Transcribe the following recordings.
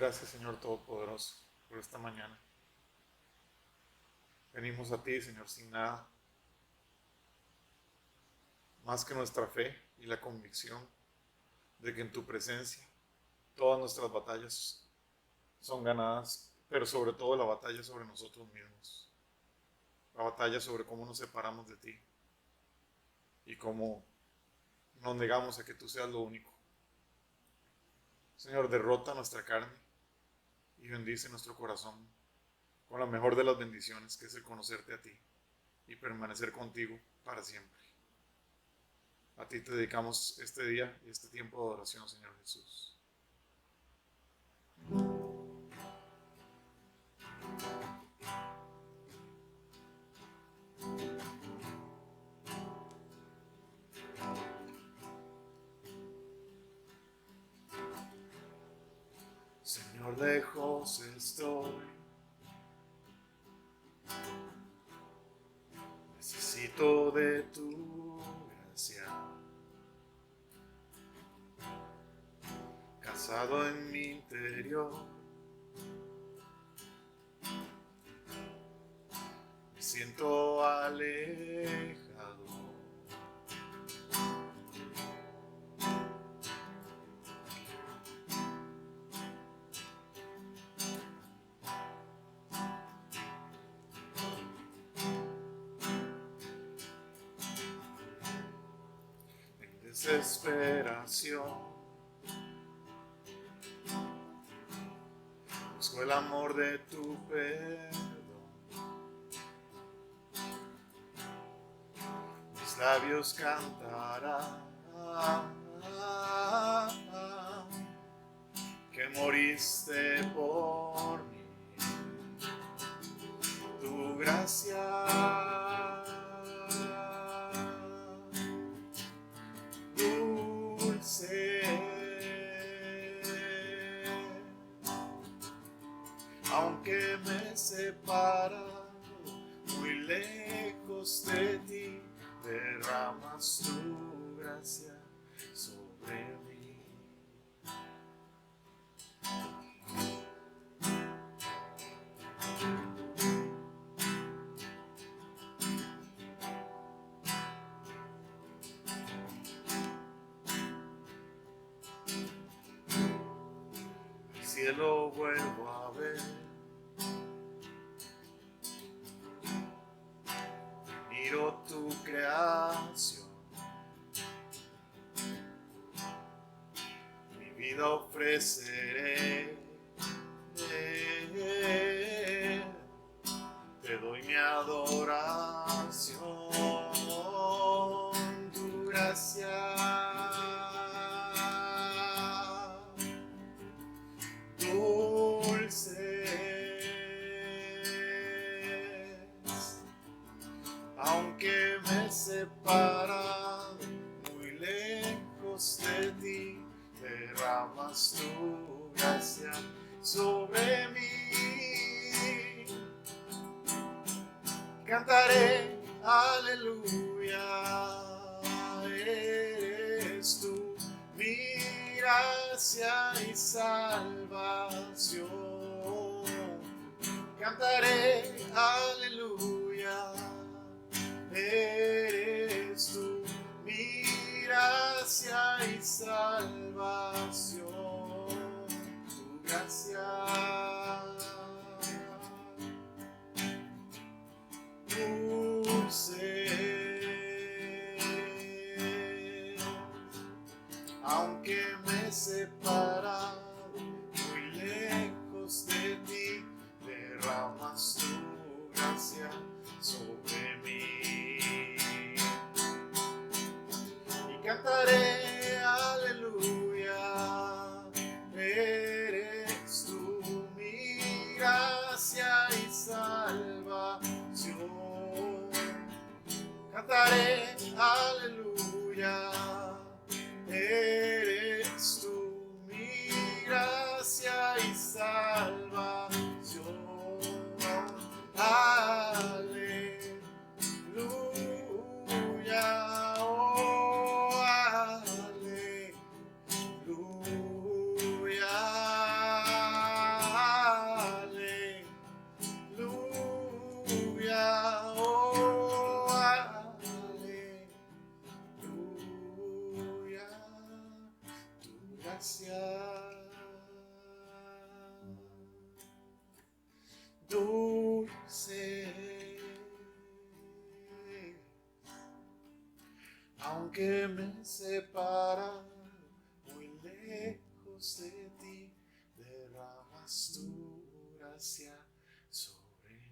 Gracias, Señor Todopoderoso, por esta mañana. Venimos a ti, Señor, sin nada más que nuestra fe y la convicción de que en tu presencia todas nuestras batallas son ganadas, pero sobre todo la batalla sobre nosotros mismos, la batalla sobre cómo nos separamos de ti y cómo nos negamos a que tú seas lo único. Señor, derrota nuestra carne y bendice nuestro corazón con la mejor de las bendiciones, que es el conocerte a ti y permanecer contigo para siempre. A ti te dedicamos este día y este tiempo de adoración, Señor Jesús. Señor, lejos estoy, necesito de tu gracia, casado en mi interior, me siento alejado. Desesperación, busco el amor de tu perdón, mis labios cantarán que moriste por mí, tu gracia dulce, aunque me separa muy lejos de ti, derramas tu gracia sobre mí. El cielo vuelvo a ver, miro tu creación, mi vida ofreceré, te doy mi adoración, tu gracia dulce, aunque me separa muy lejos de ti, derramas tu gracia sobre mí. Cantaré aleluya, eres tú mi gracia y salvación. Cantaré aleluya, eres tú mi gracia y salvación. Tu gracia dulce, aunque me separa muy lejos de ti, derramas tu gracia sobre mí. Y cantaré aleluya, eres tú mi gracia y salvación. Cantaré aleluya, eres tú mi gracia y salvación. Aleluya, oh, aleluya. dulce, aunque me separa muy lejos de ti, derramas tu gracia sobre mí.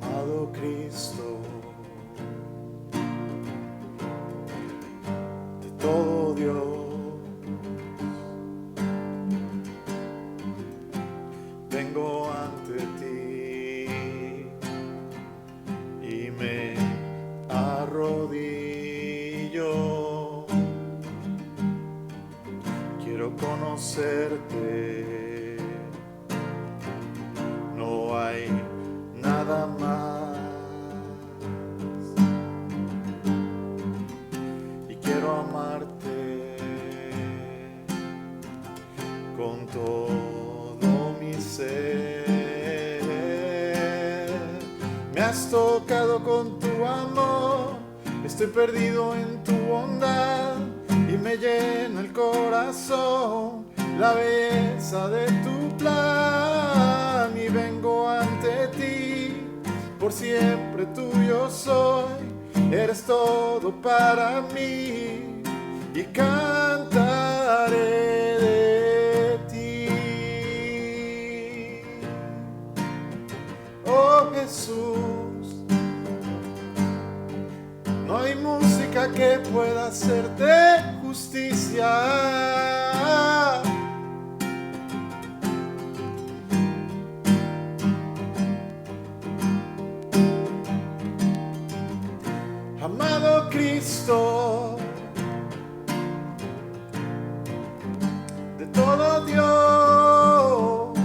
Amado Cristo, de todo Dios, vengo ante ti y me arrodillo. Quiero conocerte, no hay nada más, y quiero amarte con todo mi ser. Me has tocado con tu amor, estoy perdido en tu bondad y me llena el corazón la belleza de tu plan, y vengo ante ti, por siempre tuyo soy, eres todo para mí y cantaré de ti. Oh Jesús, no hay música que pueda hacerte justicia. Amado Cristo, de todo Dios,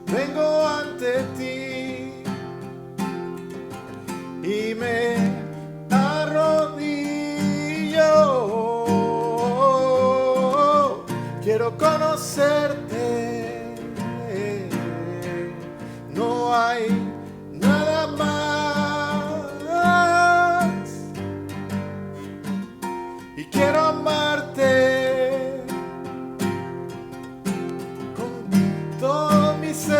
vengo ante ti y me arrodillo. Quiero conocerte, no hay nada más, y quiero amarte con todo mi ser.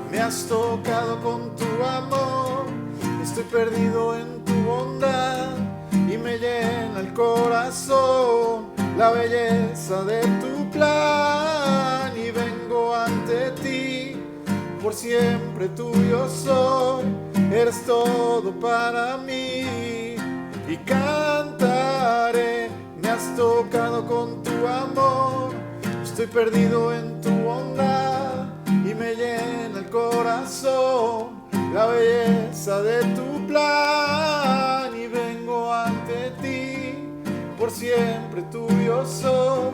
Me has tocado con tu amor, estoy perdido en tu bondad y me llena el corazón la belleza de tu plan, y vengo ante ti, por siempre tuyo soy, eres todo para mí y cantaré. Me has tocado con tu amor, estoy perdido en tu bondad y me llena el corazón la belleza de tu plan, y vengo ante ti, por siempre tuyo soy,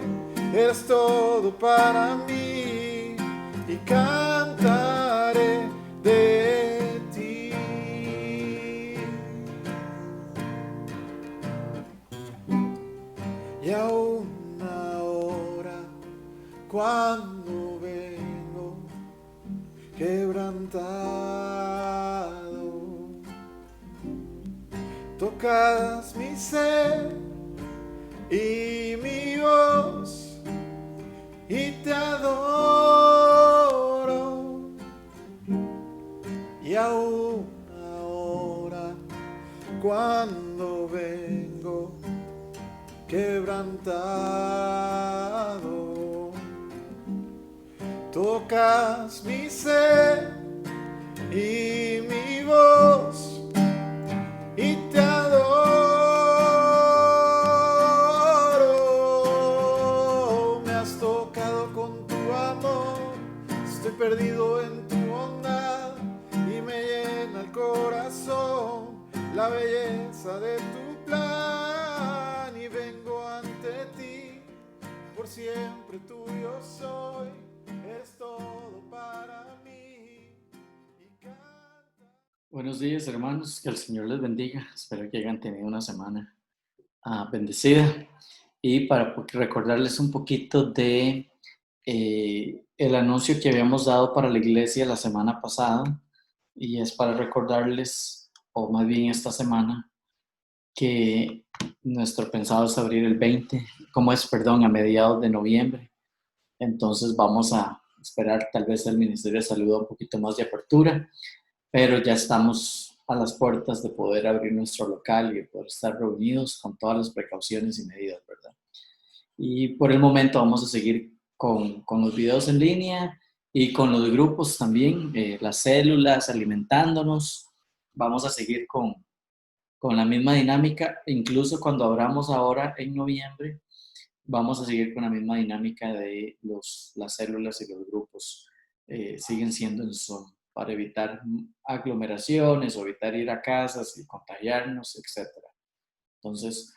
eres todo para mí y cantaré de ti. Y aún ahora, cuando vengo quebrantado, tocas mi ser y mi voz y te adoro. Y aún ahora, cuando vengo quebrantado, tocas mi ser y mi voz y te adoro. Me has tocado con tu amor, estoy perdido en tu bondad y me llena el corazón la belleza de tu plan, y vengo ante ti, Buenos días, hermanos. Que el Señor les bendiga. Espero que hayan tenido una semana bendecida. Y para recordarles un poquito de el anuncio que habíamos dado para la iglesia la semana pasada, y es para recordarles, o más bien esta semana, que nuestro pensado es abrir el 20, a mediados de noviembre. Entonces vamos a esperar tal vez el Ministerio de Salud un poquito más de apertura, pero ya estamos a las puertas de poder abrir nuestro local y de poder estar reunidos con todas las precauciones y medidas, ¿verdad? Y por el momento vamos a seguir con los videos en línea y con los grupos también, las células, alimentándonos. Vamos a seguir con la misma dinámica, incluso cuando abramos ahora en noviembre, vamos a seguir con la misma dinámica de las células y los grupos. Siguen siendo en Zoom para evitar aglomeraciones o evitar ir a casas y contagiarnos, etc. Entonces,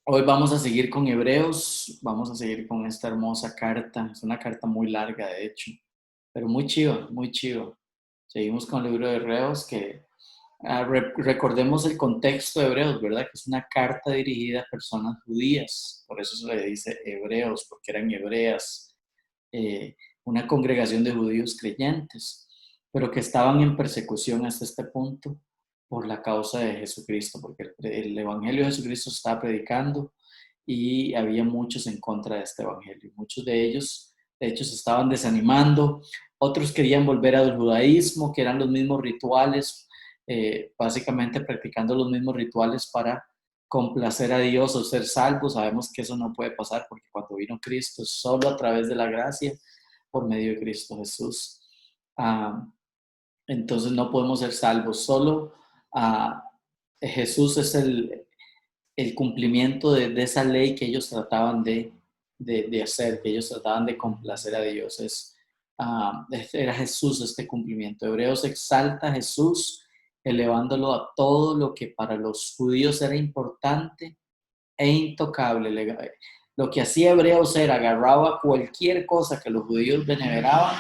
hoy vamos a seguir con Hebreos, vamos a seguir con esta hermosa carta. Es una carta muy larga, de hecho, pero muy chiva, muy chiva. Seguimos con el libro de Hebreos que recordemos el contexto de Hebreos, ¿verdad? Que es una carta dirigida a personas judías, por eso se le dice Hebreos, porque eran hebreas, eh, una congregación de judíos creyentes, pero que estaban en persecución hasta este punto por la causa de Jesucristo, porque el Evangelio de Jesucristo estaba predicando y había muchos en contra de este Evangelio. Muchos de ellos, de hecho, se estaban desanimando, otros querían volver al judaísmo, que eran los mismos rituales, básicamente practicando los mismos rituales para complacer a Dios o ser salvos. Sabemos que eso no puede pasar porque cuando vino Cristo es solo a través de la gracia por medio de Cristo Jesús. Entonces no podemos ser salvos, solo Jesús es el cumplimiento de esa ley que ellos trataban de hacer, que ellos trataban de complacer a Dios. Era Jesús este cumplimiento. Hebreos exalta a Jesús, elevándolo a todo lo que para los judíos era importante e intocable. Lo que hacía Hebreos era agarraba cualquier cosa que los judíos veneraban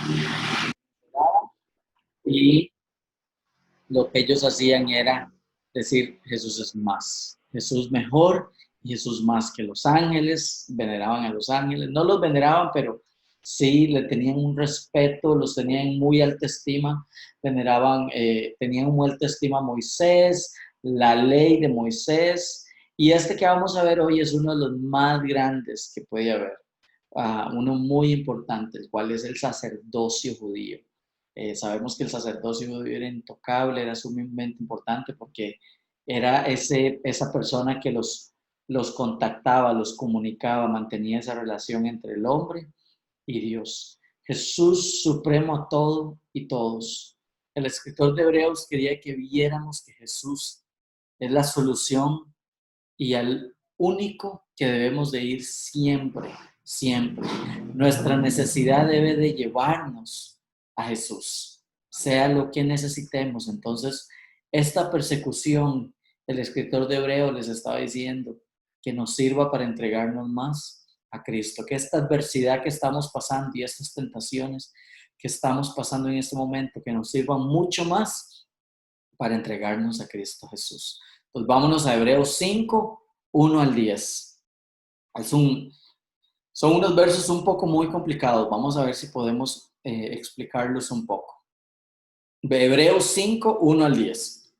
y lo que ellos hacían era decir Jesús es más, Jesús mejor, Jesús más que los ángeles, veneraban a los ángeles, no los veneraban, pero sí le tenían un respeto, los tenían en muy alta estima, veneraban, tenían muy alta estima a Moisés, la ley de Moisés, y este que vamos a ver hoy es uno de los más grandes que puede haber, uno muy importante, el cual es el sacerdocio judío. Sabemos que el sacerdocio judío era intocable, era sumamente importante porque era esa persona que los contactaba, los comunicaba, mantenía esa relación entre el hombre y Dios. Jesús supremo a todo y todos. El escritor de Hebreos quería que viéramos que Jesús es la solución y al único que debemos de ir siempre, siempre. Nuestra necesidad debe de llevarnos a Jesús, sea lo que necesitemos. Entonces, esta persecución, el escritor de Hebreos les estaba diciendo que nos sirva para entregarnos más a Cristo, que esta adversidad que estamos pasando y estas tentaciones que estamos pasando en este momento, que nos sirvan mucho más para entregarnos a Cristo Jesús. Pues vámonos a Hebreos 5, 1 al 10. Son unos versos un poco muy complicados. Vamos a ver si podemos explicarlos un poco. Hebreos 5, 1 al 10.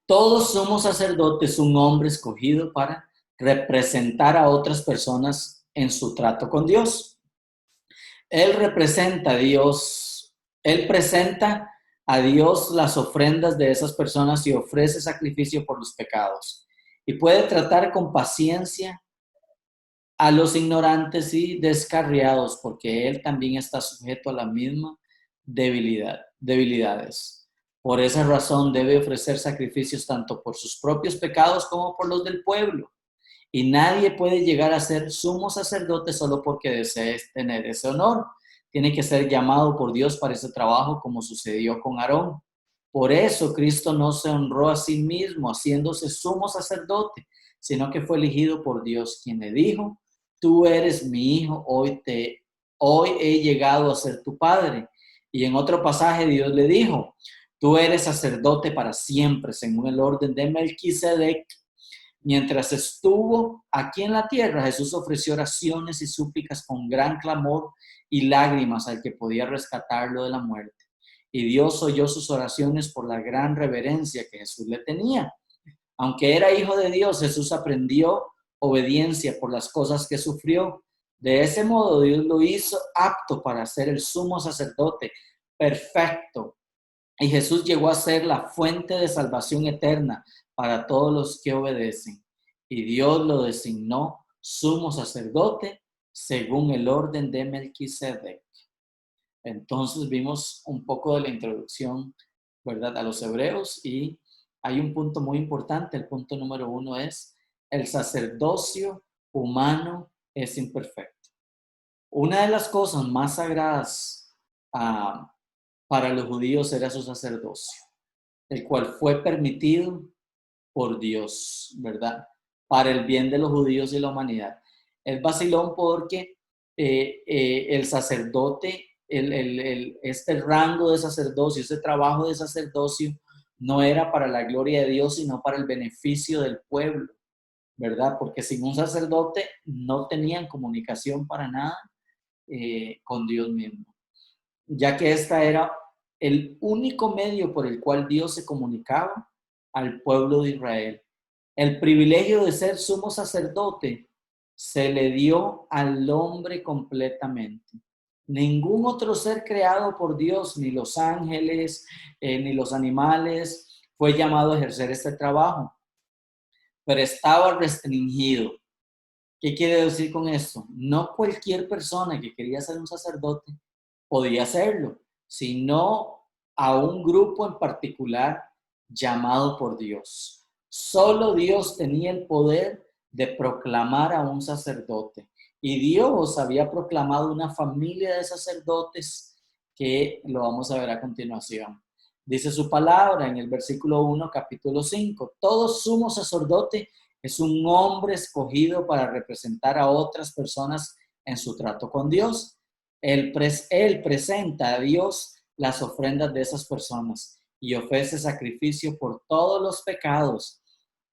Todos somos sacerdotes, un hombre escogido para representar a otras personas en su trato con Dios. Él representa a Dios, Él presenta a Dios las ofrendas de esas personas y ofrece sacrificio por los pecados. Y puede tratar con paciencia a los ignorantes y descarriados, porque Él también está sujeto a la misma debilidades. Por esa razón debe ofrecer sacrificios tanto por sus propios pecados como por los del pueblo. Y nadie puede llegar a ser sumo sacerdote solo porque desee tener ese honor. Tiene que ser llamado por Dios para ese trabajo, como sucedió con Aarón. Por eso Cristo no se honró a sí mismo haciéndose sumo sacerdote, sino que fue elegido por Dios, quien le dijo: tú eres mi hijo, hoy he llegado a ser tu padre. Y en otro pasaje Dios le dijo: Tú eres sacerdote para siempre, según el orden de Melquisedec. Mientras estuvo aquí en la tierra, Jesús ofreció oraciones y súplicas con gran clamor y lágrimas al que podía rescatarlo de la muerte. Y Dios oyó sus oraciones por la gran reverencia que Jesús le tenía. Aunque era hijo de Dios, Jesús aprendió obediencia por las cosas que sufrió. De ese modo, Dios lo hizo apto para ser el sumo sacerdote perfecto. Y Jesús llegó a ser la fuente de salvación eterna para todos los que obedecen. Y Dios lo designó sumo sacerdote según el orden de Melquisedec. Entonces vimos un poco de la introducción, ¿verdad?, a los hebreos, y hay un punto muy importante. El punto número 1 es: el sacerdocio humano es imperfecto. Una de las cosas más sagradas para los judíos era su sacerdocio, el cual fue permitido por Dios, ¿verdad?, para el bien de los judíos y la humanidad. Es vacilón porque el sacerdote, este rango de sacerdocio, este trabajo de sacerdocio, no era para la gloria de Dios, sino para el beneficio del pueblo, ¿verdad? Porque sin un sacerdote no tenían comunicación para nada con Dios mismo, ya que esta era el único medio por el cual Dios se comunicaba al pueblo de Israel. El privilegio de ser sumo sacerdote se le dio al hombre completamente. Ningún otro ser creado por Dios, ni los ángeles, ni los animales, fue llamado a ejercer este trabajo, pero estaba restringido. ¿Qué quiere decir con esto? No cualquier persona que quería ser un sacerdote podía hacerlo, sino a un grupo en particular llamado por Dios. Solo Dios tenía el poder de proclamar a un sacerdote. Y Dios había proclamado una familia de sacerdotes que lo vamos a ver a continuación. Dice su palabra en el versículo 1, capítulo 5: todo sumo sacerdote es un hombre escogido para representar a otras personas en su trato con Dios. Él presenta a Dios las ofrendas de esas personas y ofrece sacrificio por todos los pecados,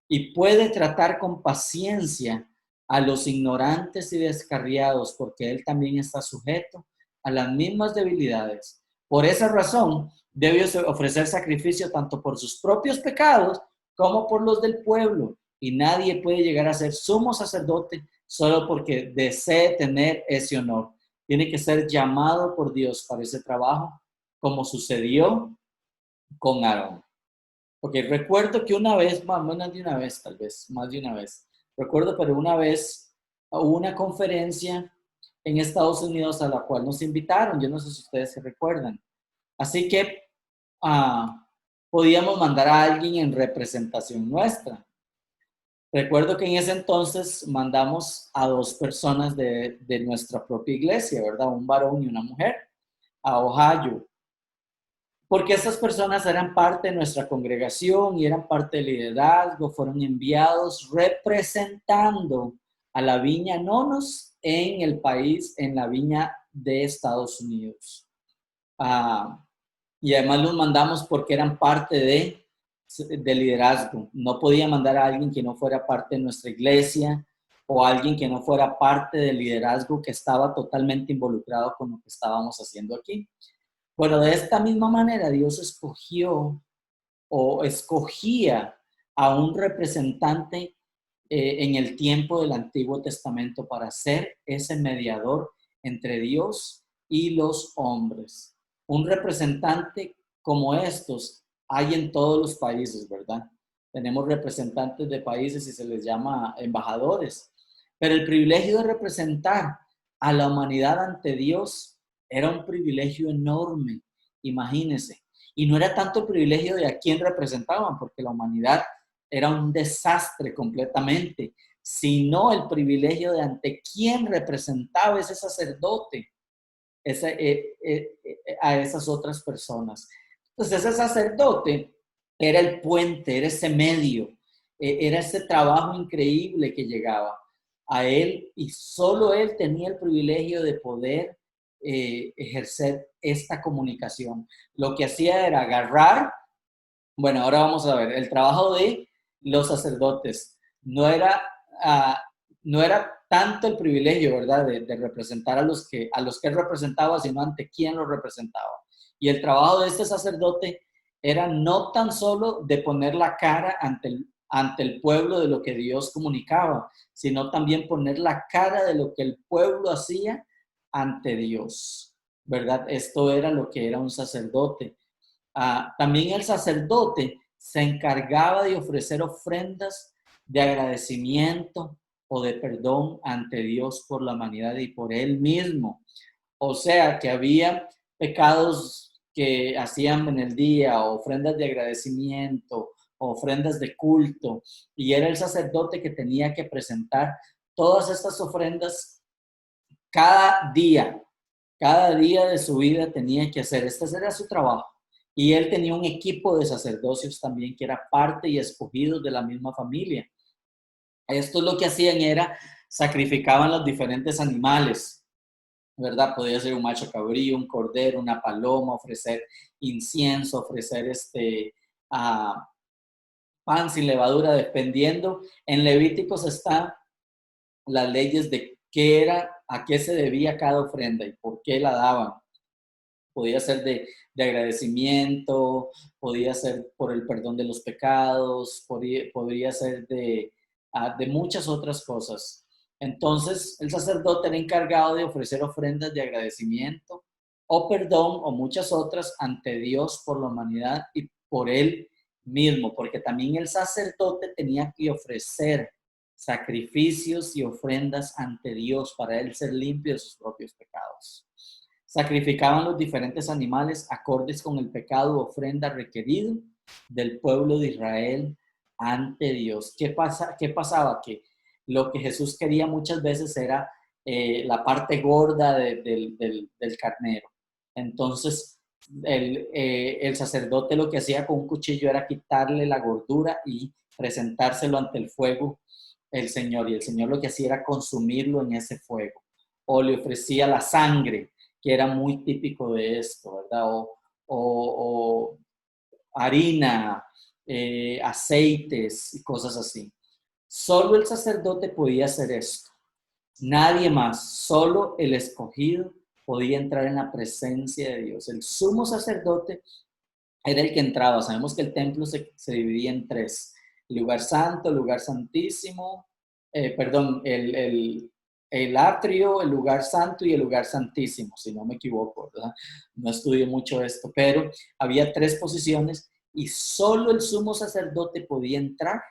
y puede tratar con paciencia a los ignorantes y descarriados, porque él también está sujeto a las mismas debilidades. Por esa razón, debe ofrecer sacrificio tanto por sus propios pecados como por los del pueblo, y nadie puede llegar a ser sumo sacerdote solo porque desee tener ese honor. Tiene que ser llamado por Dios para ese trabajo, como sucedió con Aarón. Porque recuerdo que una vez, más de una vez, tal vez, más de una vez, recuerdo, pero una vez hubo una conferencia en Estados Unidos a la cual nos invitaron. Yo no sé si ustedes se recuerdan. Así que podíamos mandar a alguien en representación nuestra. Recuerdo que en ese entonces mandamos a 2 personas de nuestra propia iglesia, ¿verdad? Un varón y una mujer, a Ohio, porque estas personas eran parte de nuestra congregación y eran parte del liderazgo. Fueron enviados representando a la viña Nonos en el país, en la viña de Estados Unidos. Y además los mandamos porque eran parte de liderazgo. No podía mandar a alguien que no fuera parte de nuestra iglesia o alguien que no fuera parte del liderazgo que estaba totalmente involucrado con lo que estábamos haciendo aquí. Bueno, de esta misma manera Dios escogió o escogía a un representante en el tiempo del Antiguo Testamento para ser ese mediador entre Dios y los hombres. Un representante como estos hay en todos los países, ¿verdad? Tenemos representantes de países y se les llama embajadores, pero el privilegio de representar a la humanidad ante Dios era un privilegio enorme, imagínense. Y no era tanto el privilegio de a quién representaban, porque la humanidad era un desastre completamente, sino el privilegio de ante quién representaba ese sacerdote a esas otras personas. Entonces ese sacerdote era el puente, era ese medio, era ese trabajo increíble que llegaba a él, y solo él tenía el privilegio de poder ejercer esta comunicación. Lo que hacía era agarrar, bueno, ahora vamos a ver, el trabajo de los sacerdotes ah, no era tanto el privilegio, ¿verdad?, de representar a los que él representaba, sino ante quién lo representaba. Y el trabajo de este sacerdote era no tan solo de poner la cara ante el pueblo de lo que Dios comunicaba, sino también poner la cara de lo que el pueblo hacía ante Dios, ¿verdad? Esto era lo que era un sacerdote. También el sacerdote se encargaba de ofrecer ofrendas de agradecimiento o de perdón ante Dios por la humanidad y por él mismo. O sea, que había pecados que hacían en el día, ofrendas de agradecimiento, ofrendas de culto, y era el sacerdote que tenía que presentar todas estas ofrendas cada día. Cada día de su vida tenía que hacer, este era su trabajo. Y él tenía un equipo de sacerdocios también que era parte y escogidos de la misma familia. Esto lo que hacían era sacrificaban los diferentes animales, ¿verdad? Podía ser un macho cabrío, un cordero, una paloma, ofrecer incienso, ofrecer pan sin levadura, dependiendo. En Levíticos están las leyes de qué era, a qué se debía cada ofrenda y por qué la daban. Podía ser de agradecimiento, podía ser por el perdón de los pecados, podría ser de muchas otras cosas. Entonces, el sacerdote era encargado de ofrecer ofrendas de agradecimiento o perdón o muchas otras ante Dios por la humanidad y por él mismo, porque también el sacerdote tenía que ofrecer sacrificios y ofrendas ante Dios para él ser limpio de sus propios pecados. Sacrificaban los diferentes animales acordes con el pecado o ofrenda requerido del pueblo de Israel ante Dios. ¿Qué pasaba? Que lo que Jesús quería muchas veces era la parte gorda del carnero. Entonces, el sacerdote lo que hacía con un cuchillo era quitarle la gordura y presentárselo ante el fuego el Señor. Y el Señor lo que hacía era consumirlo en ese fuego. O le ofrecía la sangre, que era muy típico de esto, ¿verdad? O harina, aceites y cosas así. Solo el sacerdote podía hacer esto. Nadie más, solo el escogido podía entrar en la presencia de Dios. El sumo sacerdote era el que entraba. Sabemos que el templo se dividía en tres: el lugar santo, el lugar santísimo, el atrio, el lugar santo y el lugar santísimo, si no me equivoco, ¿verdad? No estudié mucho esto, pero había tres posiciones y solo el sumo sacerdote podía entrar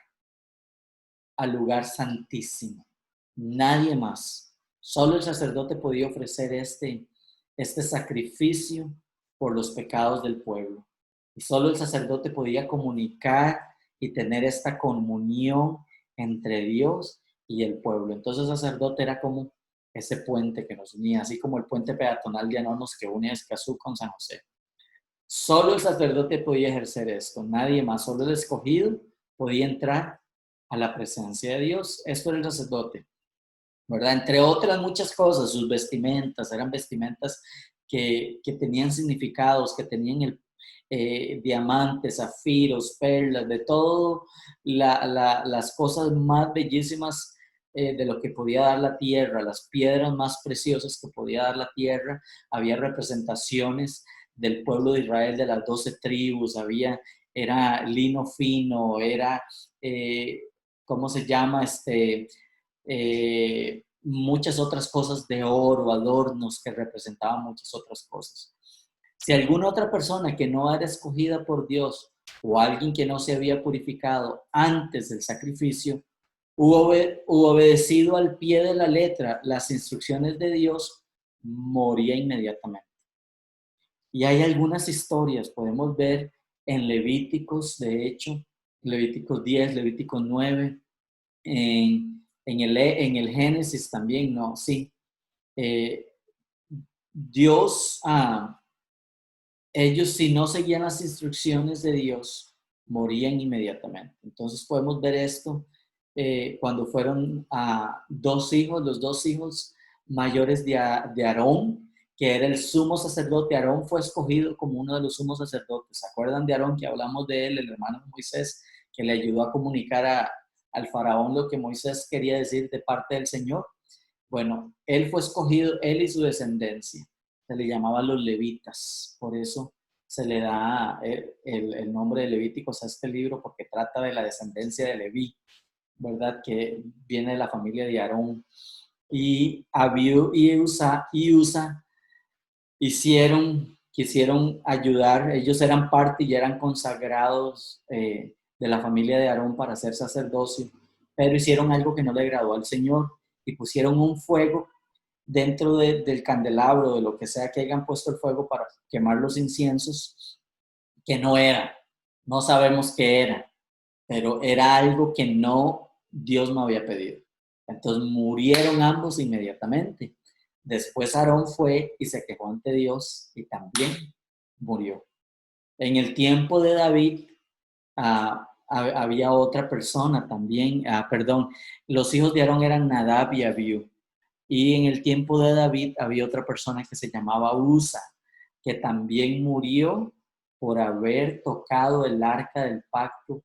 al lugar santísimo. Nadie más. Solo el sacerdote podía ofrecer este sacrificio por los pecados del pueblo. Y solo el sacerdote podía comunicar y tener esta comunión entre Dios y el pueblo. Entonces el sacerdote era como ese puente que nos unía, así como el puente peatonal de Anonos que une a Escazú con San José. Solo el sacerdote podía ejercer esto, nadie más, solo el escogido podía entrar a la presencia de Dios. Esto era el sacerdote, ¿verdad? Entre otras muchas cosas, sus vestimentas eran vestimentas que tenían significados, que tenían diamantes, zafiros, perlas, de todo, las cosas más bellísimas de lo que podía dar la tierra, las piedras más preciosas que podía dar la tierra. Había representaciones del pueblo de Israel, de las 12 tribus, era lino fino, era, ¿cómo se llama? Muchas otras cosas de oro, adornos que representaban muchas otras cosas. Si alguna otra persona que no era escogida por Dios o alguien que no se había purificado antes del sacrificio, hubo obedecido al pie de la letra las instrucciones de Dios, moría inmediatamente. Y hay algunas historias, podemos ver en Levíticos, de hecho, Levíticos 10, Levíticos 9, en el Génesis también, ¿no? Sí. Dios, ellos si no seguían las instrucciones de Dios, morían inmediatamente. Entonces podemos ver esto cuando fueron los dos hijos mayores de Aarón, que era el sumo sacerdote. Aarón fue escogido como uno de los sumos sacerdotes. ¿Se acuerdan de Aarón, que hablamos de él, el hermano de Moisés, que le ayudó a comunicar al faraón lo que Moisés quería decir de parte del Señor? Bueno, él fue escogido, él y su descendencia. Se le llamaban los levitas. Por eso se le da el nombre de Levíticos a este libro, porque trata de la descendencia de Leví, ¿verdad? Que viene de la familia de Aarón. Y Abiú y Usa quisieron ayudar. Ellos eran parte y eran consagrados de la familia de Aarón para hacer sacerdocio, pero hicieron algo que no le agradó al Señor y pusieron un fuego dentro del candelabro, de lo que sea que hayan puesto el fuego para quemar los inciensos, que no era, no sabemos qué era, pero era algo que no, Dios no había pedido. Entonces murieron ambos inmediatamente. Después Aarón fue y se quejó ante Dios y también murió. En el tiempo de David había otra persona también, perdón, los hijos de Aarón eran Nadab y Abiú. Y en el tiempo de David había otra persona que se llamaba Usa, que también murió por haber tocado el arca del pacto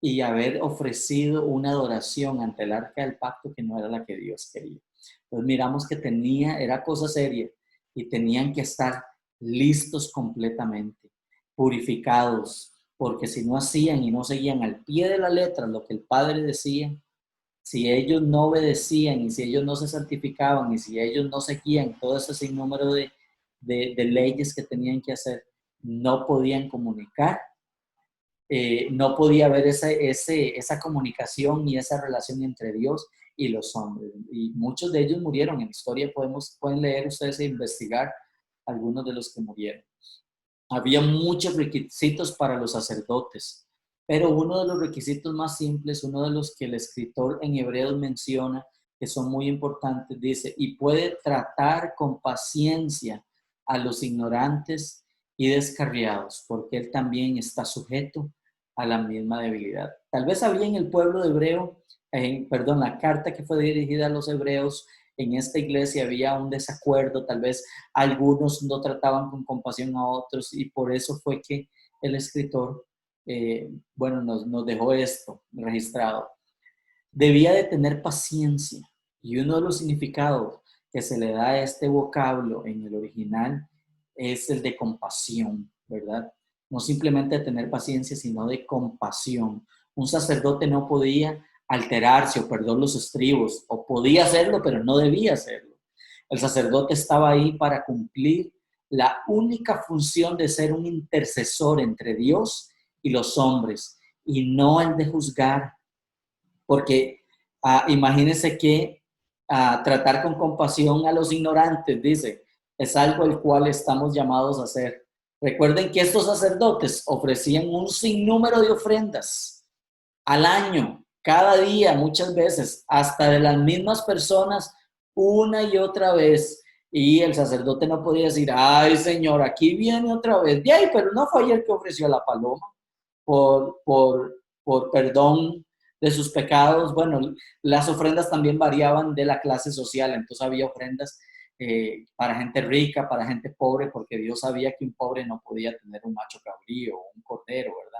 y haber ofrecido una adoración ante el arca del pacto que no era la que Dios quería. Entonces miramos que era cosa seria y tenían que estar listos completamente, purificados, porque si no hacían y no seguían al pie de la letra lo que el Padre decía, si ellos no obedecían y si ellos no se santificaban y si ellos no seguían todo ese sinnúmero de leyes que tenían que hacer, no podían comunicar, no podía haber esa comunicación y esa relación entre Dios y los hombres. Y muchos de ellos murieron. En la historia pueden leer ustedes e investigar algunos de los que murieron. Había muchos requisitos para los sacerdotes, pero uno de los requisitos más simples, uno de los que el escritor en Hebreos menciona, que son muy importantes, dice, y puede tratar con paciencia a los ignorantes y descarriados, porque él también está sujeto a la misma debilidad. Tal vez había en el pueblo de hebreo, la carta que fue dirigida a los hebreos, en esta iglesia había un desacuerdo, tal vez algunos no trataban con compasión a otros y por eso fue que el escritor, nos dejó esto registrado. Debía de tener paciencia y uno de los significados que se le da a este vocablo en el original es el de compasión, ¿verdad? No simplemente de tener paciencia, sino de compasión. Un sacerdote no podía alterarse o perder los estribos, o podía hacerlo, pero no debía hacerlo. El sacerdote estaba ahí para cumplir la única función de ser un intercesor entre Dios y los hombres, y no el de juzgar, porque imagínense que tratar con compasión a los ignorantes, dice, es algo el cual estamos llamados a hacer. Recuerden que estos sacerdotes ofrecían un sinnúmero de ofrendas al año, cada día, muchas veces, hasta de las mismas personas, una y otra vez. Y el sacerdote no podía decir, ay Señor, aquí viene otra vez. Y ay, pero no fue ayer que ofreció la paloma por perdón de sus pecados. Bueno, las ofrendas también variaban de la clase social, entonces había ofrendas para gente rica, para gente pobre, porque Dios sabía que un pobre no podía tener un macho cabrío o un cordero, ¿verdad?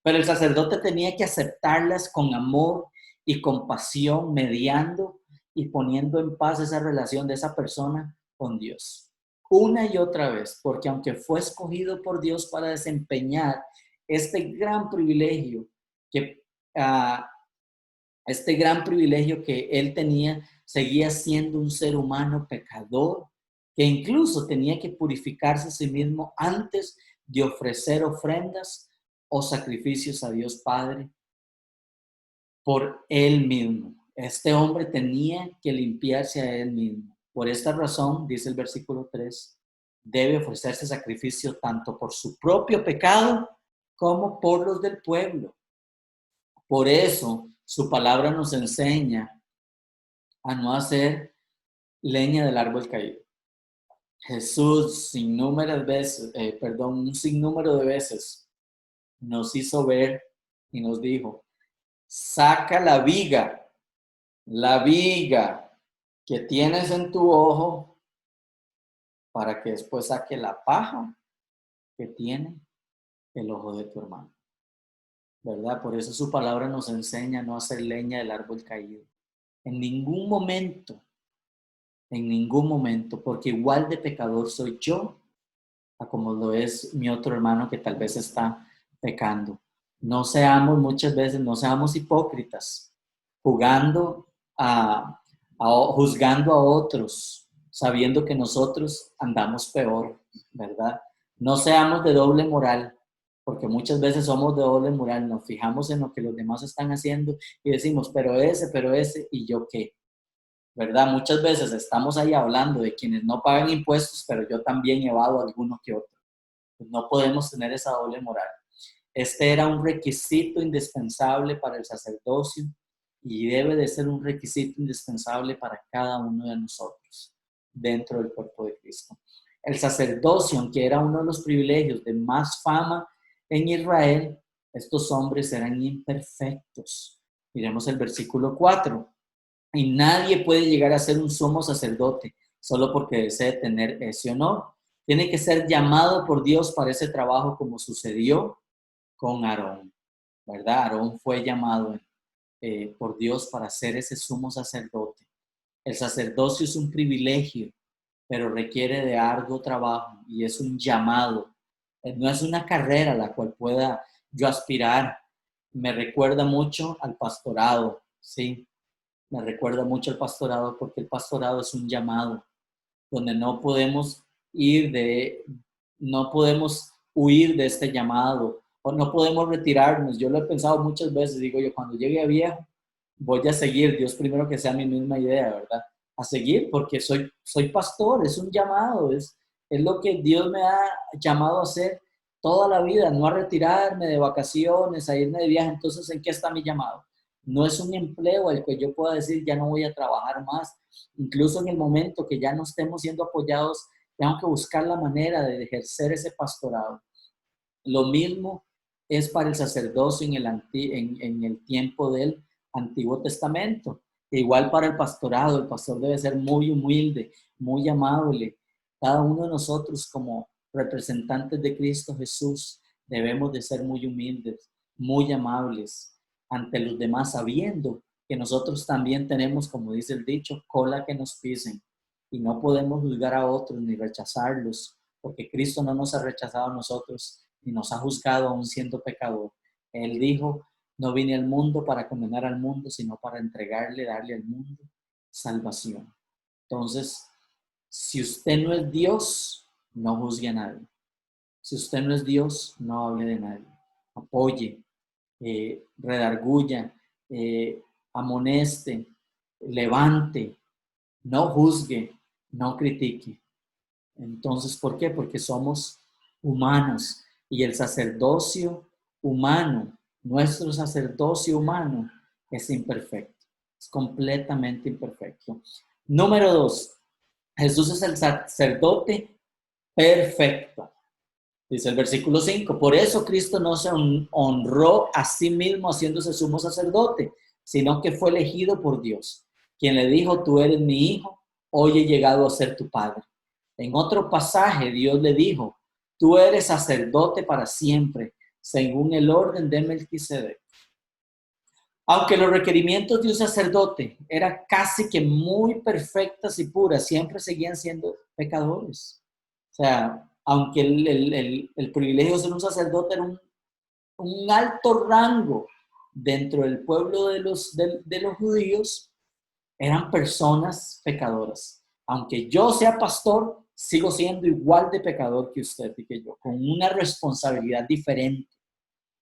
Pero el sacerdote tenía que aceptarlas con amor y compasión, mediando y poniendo en paz esa relación de esa persona con Dios. Una y otra vez, porque aunque fue escogido por Dios para desempeñar este gran privilegio que, uh, este gran privilegio que él tenía, seguía siendo un ser humano pecador, que incluso tenía que purificarse a sí mismo antes de ofrecer ofrendas o sacrificios a Dios Padre por él mismo. Este hombre tenía que limpiarse a él mismo. Por esta razón, dice el versículo 3, debe ofrecerse sacrificio tanto por su propio pecado como por los del pueblo. Por eso, su palabra nos enseña a no hacer leña del árbol caído. Jesús, un sinnúmero de veces nos hizo ver y nos dijo, saca la viga, que tienes en tu ojo para que después saque la paja que tiene el ojo de tu hermano, ¿verdad? Por eso su palabra nos enseña a no hacer leña del árbol caído. En ningún momento, porque igual de pecador soy yo a como lo es mi otro hermano que tal vez está pecando. Muchas veces, no seamos hipócritas, jugando juzgando a otros, sabiendo que nosotros andamos peor, ¿verdad? No seamos de doble moral, porque muchas veces somos de doble moral, nos fijamos en lo que los demás están haciendo y decimos, pero ese, ¿y yo qué? ¿Verdad? Muchas veces estamos ahí hablando de quienes no pagan impuestos, pero yo también evado alguno que otro. Pues no podemos tener esa doble moral. Este era un requisito indispensable para el sacerdocio y debe de ser un requisito indispensable para cada uno de nosotros dentro del cuerpo de Cristo. El sacerdocio, aunque era uno de los privilegios de más fama en Israel, estos hombres eran imperfectos. Miremos el versículo 4. Y nadie puede llegar a ser un sumo sacerdote solo porque desee tener ese honor. Tiene que ser llamado por Dios para ese trabajo, como sucedió con Aarón, ¿verdad? Aarón fue llamado por Dios para ser ese sumo sacerdote. El sacerdocio es un privilegio, pero requiere de arduo trabajo y es un llamado. No es una carrera a la cual pueda yo aspirar. Me recuerda mucho al pastorado, ¿sí? Me recuerda mucho al pastorado porque el pastorado es un llamado donde no podemos huir de este llamado o no podemos retirarnos. Yo lo he pensado muchas veces, digo yo, cuando llegue a viejo voy a seguir, Dios primero que sea mi misma idea, ¿verdad? A seguir porque soy pastor, es un llamado, es lo que Dios me ha llamado a hacer toda la vida, no a retirarme de vacaciones, a irme de viaje. Entonces, ¿en qué está mi llamado? No es un empleo al que yo pueda decir ya no voy a trabajar más. Incluso en el momento que ya no estemos siendo apoyados, tengo que buscar la manera de ejercer ese pastorado. Lo mismo es para el sacerdocio en el tiempo del Antiguo Testamento. Igual para el pastorado, el pastor debe ser muy humilde, muy amable. Cada uno de nosotros como representantes de Cristo Jesús debemos de ser muy humildes, muy amables ante los demás, sabiendo que nosotros también tenemos, como dice el dicho, cola que nos pisen y no podemos juzgar a otros ni rechazarlos, porque Cristo no nos ha rechazado a nosotros ni nos ha juzgado aún siendo pecador. Él dijo, no vine al mundo para condenar al mundo, sino para darle al mundo salvación. Entonces, si usted no es Dios, no juzgue a nadie. Si usted no es Dios, no hable de nadie. Apoye, redarguya, amoneste, levante, no juzgue, no critique. Entonces, ¿por qué? Porque somos humanos y el sacerdocio humano, nuestro sacerdocio humano es imperfecto, es completamente imperfecto. Número 2, Jesús es el sacerdote perfecto. Dice el versículo 5, por eso Cristo no se honró a sí mismo haciéndose sumo sacerdote, sino que fue elegido por Dios, quien le dijo, tú eres mi hijo, hoy he llegado a ser tu padre. En otro pasaje Dios le dijo, tú eres sacerdote para siempre, según el orden de Melquisedec. Aunque los requerimientos de un sacerdote eran casi que muy perfectas y puras, siempre seguían siendo pecadores. O sea, aunque el privilegio de ser un sacerdote era un alto rango dentro del pueblo de los judíos, eran personas pecadoras. Aunque yo sea pastor, sigo siendo igual de pecador que usted y que yo, con una responsabilidad diferente,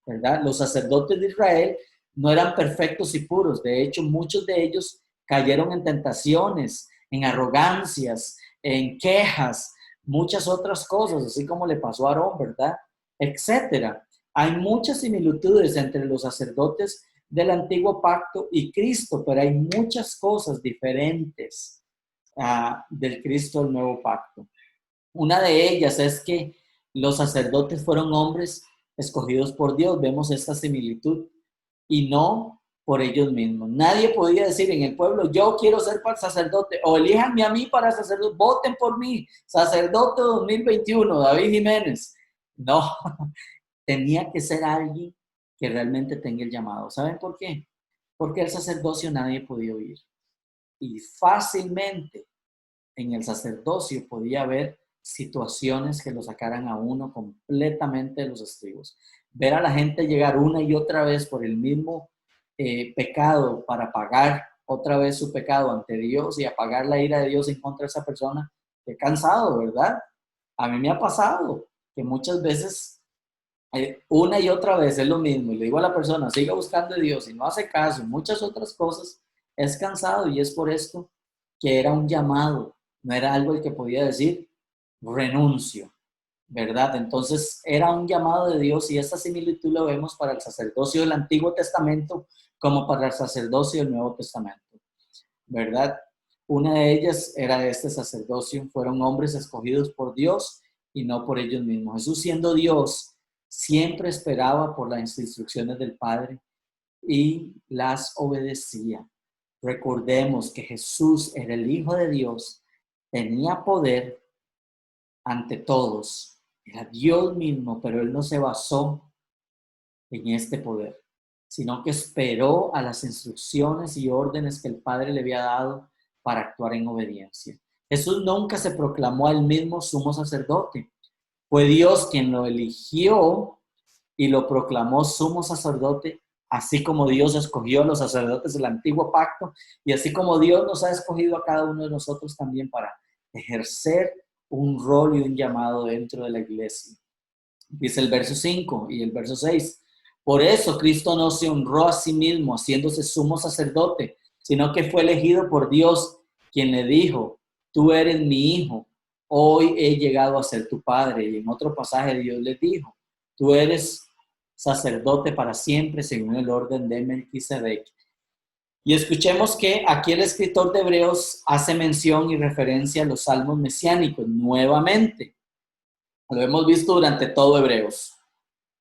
¿verdad? Los sacerdotes de Israel no eran perfectos y puros. De hecho, muchos de ellos cayeron en tentaciones, en arrogancias, en quejas, muchas otras cosas, así como le pasó a Aarón, ¿verdad? Etcétera. Hay muchas similitudes entre los sacerdotes del antiguo pacto y Cristo, pero hay muchas cosas diferentes del Cristo del nuevo pacto. Una de ellas es que los sacerdotes fueron hombres escogidos por Dios. Vemos esta similitud y no por ellos mismos. Nadie podía decir en el pueblo, yo quiero ser sacerdote, o elíjanme a mí para sacerdote, voten por mí, sacerdote 2021, David Jiménez. No, tenía que ser alguien que realmente tenga el llamado. ¿Saben por qué? Porque el sacerdocio nadie podía oír. Y fácilmente en el sacerdocio podía haber situaciones que lo sacaran a uno completamente de los estribos. Ver a la gente llegar una y otra vez por el mismo pecado para pagar otra vez su pecado ante Dios y apagar la ira de Dios en contra de esa persona, qué cansado, ¿verdad? A mí me ha pasado que muchas veces, una y otra vez es lo mismo, y le digo a la persona, siga buscando a Dios y no hace caso, y muchas otras cosas, es cansado, y es por esto que era un llamado, no era algo el que podía decir, renuncio, ¿verdad? Entonces era un llamado de Dios, y esta similitud lo vemos para el sacerdocio del Antiguo Testamento como para el sacerdocio del Nuevo Testamento, ¿verdad? Una de ellas era de este sacerdocio, fueron hombres escogidos por Dios y no por ellos mismos. Jesús, siendo Dios, siempre esperaba por las instrucciones del Padre y las obedecía. Recordemos que Jesús era el Hijo de Dios, tenía poder ante todos, era Dios mismo, pero Él no se basó en este poder, sino que esperó a las instrucciones y órdenes que el Padre le había dado para actuar en obediencia. Jesús nunca se proclamó a él mismo sumo sacerdote. Fue Dios quien lo eligió y lo proclamó sumo sacerdote, así como Dios escogió a los sacerdotes del antiguo pacto y así como Dios nos ha escogido a cada uno de nosotros también para ejercer un rol y un llamado dentro de la iglesia. Dice el verso 5 y el verso 6. Por eso Cristo no se honró a sí mismo haciéndose sumo sacerdote, sino que fue elegido por Dios, quien le dijo, tú eres mi hijo, hoy he llegado a ser tu padre. Y en otro pasaje Dios le dijo, tú eres sacerdote para siempre según el orden de Melquisedec. Y escuchemos que aquí el escritor de Hebreos hace mención y referencia a los salmos mesiánicos nuevamente. Lo hemos visto durante todo Hebreos,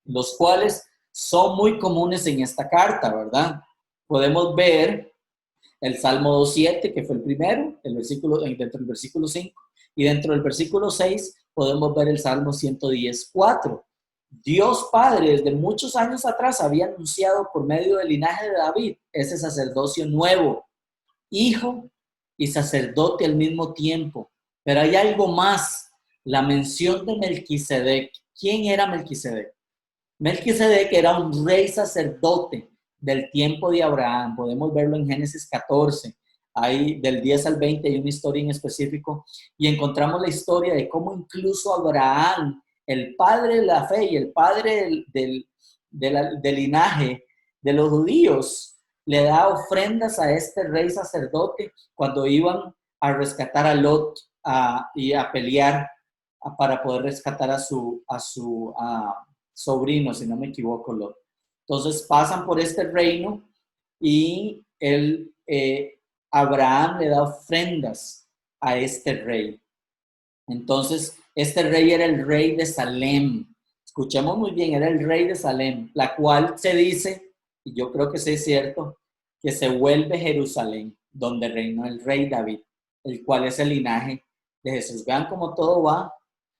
los cuales son muy comunes en esta carta, ¿verdad? Podemos ver el Salmo 2.7, que fue el primero, dentro del versículo 5, y dentro del versículo 6 podemos ver el Salmo 110.4. Dios Padre, desde muchos años atrás, había anunciado por medio del linaje de David ese sacerdocio nuevo, hijo y sacerdote al mismo tiempo. Pero hay algo más, la mención de Melquisedec. ¿Quién era Melquisedec? Melquisedec era un rey sacerdote del tiempo de Abraham. Podemos verlo en Génesis 14. Ahí del 10 al 20 hay una historia en específico y encontramos la historia de cómo incluso Abraham, el padre de la fe y el padre del linaje de los judíos, le da ofrendas a este rey sacerdote cuando iban a rescatar a Lot y a pelear para poder rescatar a su sobrino, si no me equivoco, Lot. Entonces pasan por este reino y Abraham le da ofrendas a este rey. Entonces, este rey era el rey de Salem. Escuchemos muy bien, era el rey de Salem, la cual se dice, y yo creo que sí es cierto, que se vuelve Jerusalén, donde reinó el rey David, el cual es el linaje de Jesús. Vean cómo todo va.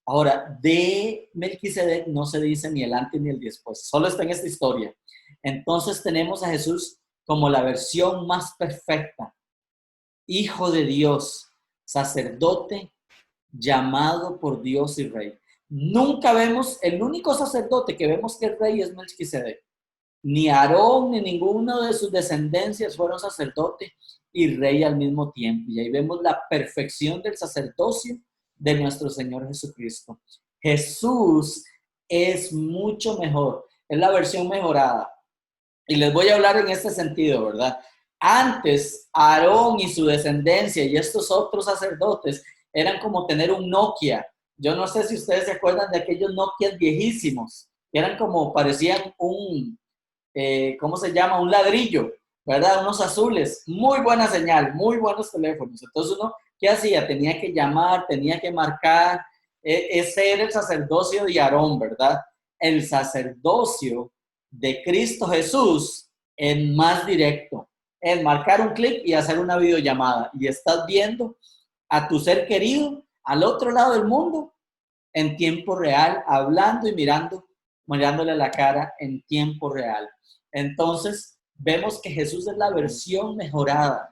Ahora, de Melquisedec no se dice ni el antes ni el después, solo está en esta historia. Entonces tenemos a Jesús como la versión más perfecta, Hijo de Dios, sacerdote, llamado por Dios y rey. Nunca vemos, el único sacerdote que vemos que es rey es Melquisedec. Ni Aarón ni ninguno de sus descendencias fueron sacerdote y rey al mismo tiempo. Y ahí vemos la perfección del sacerdocio de nuestro Señor Jesucristo. Jesús es mucho mejor, es la versión mejorada. Y les voy a hablar en este sentido, ¿verdad? Antes, Aarón y su descendencia y estos otros sacerdotes eran como tener un Nokia. Yo no sé si ustedes se acuerdan de aquellos Nokias viejísimos, que eran como, parecían ¿cómo se llama? Un ladrillo, ¿verdad? Unos azules, muy buena señal, muy buenos teléfonos. Entonces uno, ¿qué hacía? Tenía que llamar, tenía que marcar. Ese era el sacerdocio de Aarón, ¿verdad? El sacerdocio de Cristo Jesús Es más directo. Es marcar un clic y hacer una videollamada. Y estás viendo a tu ser querido al otro lado del mundo en tiempo real, hablando y mirándole la cara en tiempo real. Entonces, vemos que Jesús es la versión mejorada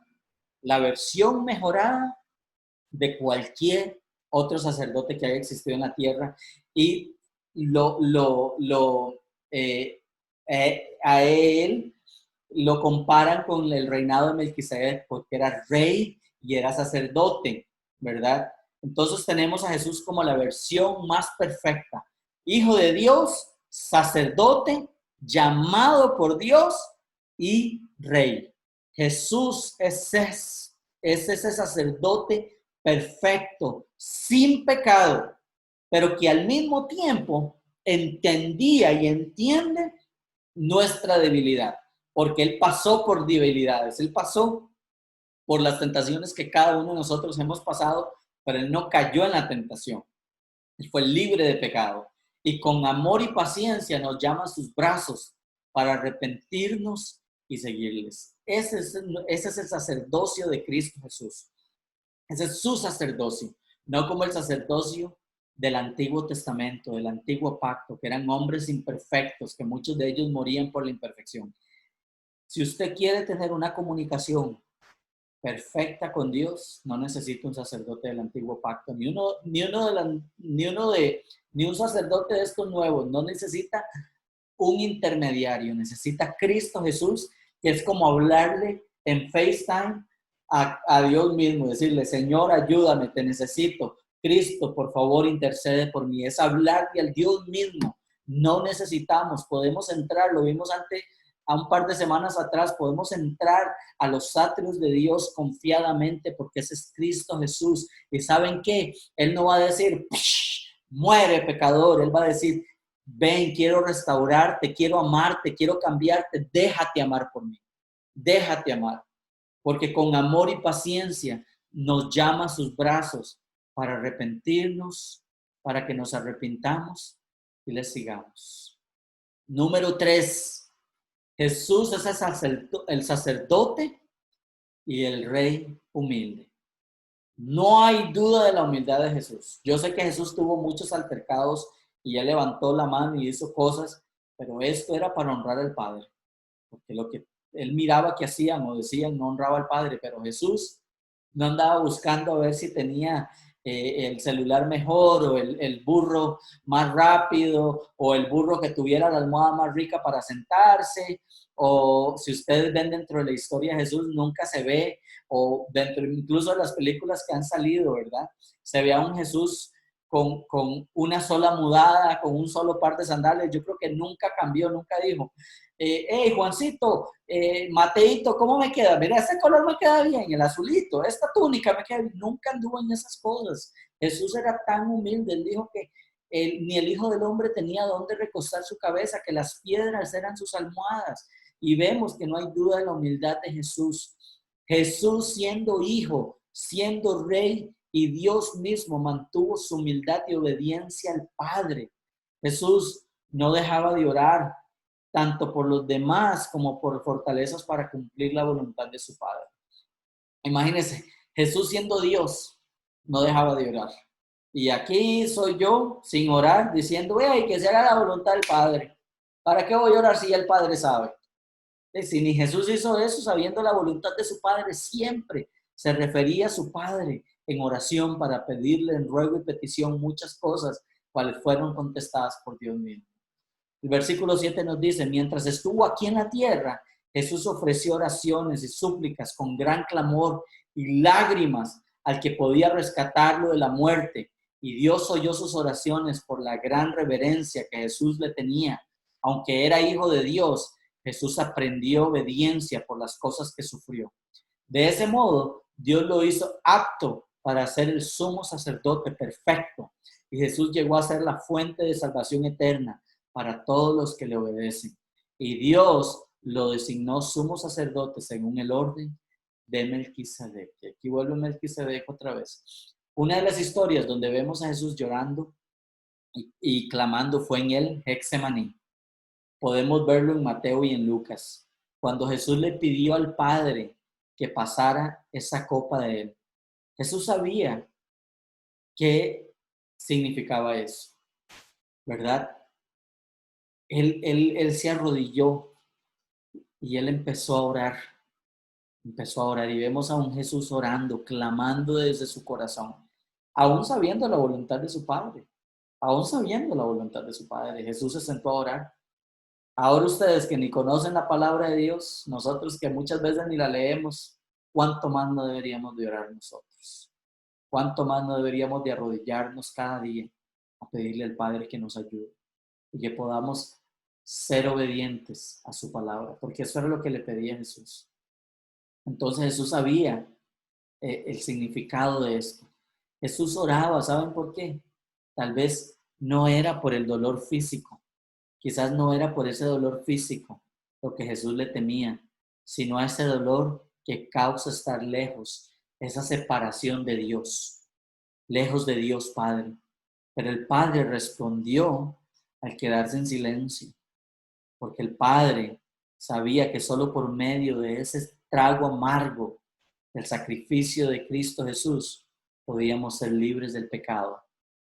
de cualquier otro sacerdote que haya existido en la tierra. Y a él lo comparan con el reinado de Melquisedec porque era rey y era sacerdote, ¿verdad? Entonces tenemos a Jesús como la versión más perfecta. Hijo de Dios, sacerdote, llamado por Dios y rey. Jesús es ese sacerdote perfecto, sin pecado, pero que al mismo tiempo entendía y entiende nuestra debilidad, porque Él pasó por debilidades, Él pasó por las tentaciones que cada uno de nosotros hemos pasado, pero Él no cayó en la tentación. Él fue libre de pecado y con amor y paciencia nos llama a sus brazos para arrepentirnos y seguirles. Ese es el sacerdocio de Cristo Jesús. Ese es su sacerdocio, no como el sacerdocio del Antiguo Testamento, del Antiguo Pacto, que eran hombres imperfectos, que muchos de ellos morían por la imperfección. Si usted quiere tener una comunicación perfecta con Dios, no necesita un sacerdote del Antiguo Pacto, ni un sacerdote de estos nuevos, no necesita un intermediario, necesita Cristo Jesús, que es como hablarle en FaceTime a Dios mismo, decirle, Señor, ayúdame, te necesito. Cristo, por favor, intercede por mí. Es hablarle al Dios mismo. No necesitamos, podemos entrar, lo vimos a un par de semanas atrás, podemos entrar a los atrios de Dios confiadamente porque ese es Cristo Jesús. ¿Y saben qué? Él no va a decir, muere pecador, Él va a decir, ven, quiero restaurarte, quiero amarte, quiero cambiarte, déjate amar por mí, déjate amar, porque con amor y paciencia nos llama a sus brazos para arrepentirnos, para que nos arrepintamos y le sigamos. Número 3, Jesús es el sacerdote y el rey humilde. No hay duda de la humildad de Jesús. Yo sé que Jesús tuvo muchos altercados y él levantó la mano y hizo cosas, pero esto era para honrar al Padre, porque lo que él miraba que hacían o decían no honraba al Padre, pero Jesús no andaba buscando a ver si tenía el celular mejor o el burro más rápido o el burro que tuviera la almohada más rica para sentarse, o si ustedes ven dentro de la historia de Jesús nunca se ve, o dentro incluso de las películas que han salido, ¿verdad? Se ve a un Jesús con una sola mudada, con un solo par de sandalias. Yo creo que nunca cambió, nunca dijo, hey Juancito, Mateito, ¿cómo me queda? Mira, este color me queda bien, el azulito, esta túnica me queda bien. Nunca anduvo en esas cosas. Jesús era tan humilde, él dijo que ni el Hijo del Hombre tenía dónde recostar su cabeza, que las piedras eran sus almohadas. Y vemos que no hay duda de la humildad de Jesús. Jesús siendo hijo, siendo rey y Dios mismo mantuvo su humildad y obediencia al Padre. Jesús no dejaba de orar, tanto por los demás como por fortalezas para cumplir la voluntad de su Padre. Imagínense, Jesús siendo Dios, no dejaba de orar. Y aquí soy yo, sin orar, diciendo, hey, que se haga la voluntad del Padre. ¿Para qué voy a orar si ya el Padre sabe? Si ni Jesús hizo eso, sabiendo la voluntad de su Padre, siempre se refería a su Padre en oración para pedirle en ruego y petición muchas cosas, cuales fueron contestadas por Dios mismo. El versículo 7 nos dice, mientras estuvo aquí en la tierra, Jesús ofreció oraciones y súplicas con gran clamor y lágrimas al que podía rescatarlo de la muerte. Y Dios oyó sus oraciones por la gran reverencia que Jesús le tenía. Aunque era hijo de Dios, Jesús aprendió obediencia por las cosas que sufrió. De ese modo, Dios lo hizo apto para ser el sumo sacerdote perfecto. Y Jesús llegó a ser la fuente de salvación eterna para todos los que le obedecen. Y Dios lo designó sumo sacerdote según el orden de Melquisedec. Y aquí vuelve Melquisedec otra vez. Una de las historias donde vemos a Jesús llorando y clamando fue en el Getsemaní. Podemos verlo en Mateo y en Lucas. Cuando Jesús le pidió al Padre que pasara esa copa de él, Jesús sabía qué significaba eso, ¿verdad? Él se arrodilló y él empezó a orar y vemos a un Jesús orando, clamando desde su corazón, aún sabiendo la voluntad de su Padre, aún sabiendo la voluntad de su Padre. Jesús se sentó a orar. Ahora ustedes que ni conocen la palabra de Dios, nosotros que muchas veces ni la leemos, ¿cuánto más no deberíamos de orar nosotros? ¿Cuánto más no deberíamos de arrodillarnos cada día a pedirle al Padre que nos ayude y que podamos ser obedientes a su palabra? Porque eso era lo que le pedía Jesús. Entonces Jesús sabía el significado de esto. Jesús oraba, ¿saben por qué? Tal vez no era por el dolor físico, quizás no era por ese dolor físico lo que Jesús le temía, sino a ese dolor que causa estar lejos, esa separación de Dios, lejos de Dios Padre. Pero el Padre respondió al quedarse en silencio, porque el Padre sabía que solo por medio de ese trago amargo del sacrificio de Cristo Jesús podíamos ser libres del pecado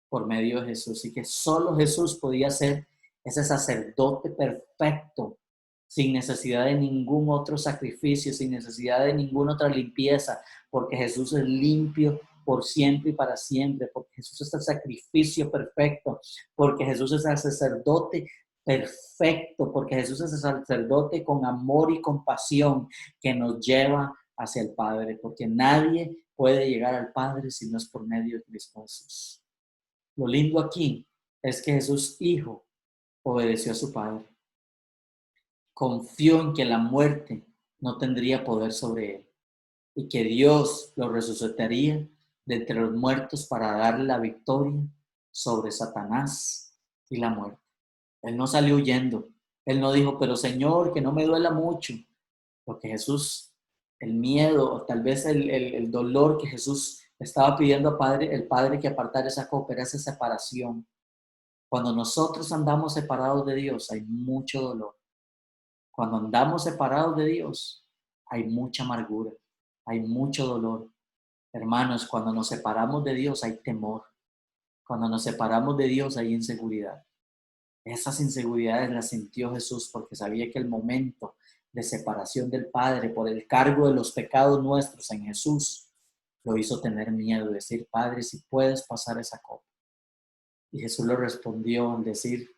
por medio de Jesús, y que solo Jesús podía ser ese sacerdote perfecto, sin necesidad de ningún otro sacrificio, sin necesidad de ninguna otra limpieza, porque Jesús es limpio por siempre y para siempre, porque Jesús es el sacrificio perfecto, porque Jesús es el sacerdote perfecto, porque Jesús es el sacerdote con amor y compasión que nos lleva hacia el Padre, porque nadie puede llegar al Padre si no es por medio de Cristo Jesús. Lo lindo aquí es que Jesús, Hijo, obedeció a su Padre. Confió en que la muerte no tendría poder sobre él y que Dios lo resucitaría de entre los muertos para darle la victoria sobre Satanás y la muerte. Él no salió huyendo. Él no dijo, pero Señor, que no me duela mucho. Porque Jesús, el miedo, o tal vez el dolor que Jesús estaba pidiendo al Padre, el Padre que apartara esa copa, era esa separación. Cuando nosotros andamos separados de Dios, hay mucho dolor. Cuando andamos separados de Dios, hay mucha amargura, hay mucho dolor. Hermanos, cuando nos separamos de Dios, hay temor. Cuando nos separamos de Dios, hay inseguridad. Esas inseguridades las sintió Jesús porque sabía que el momento de separación del Padre por el cargo de los pecados nuestros en Jesús lo hizo tener miedo, decir, Padre, si puedes pasar esa copa. Y Jesús le respondió al decir,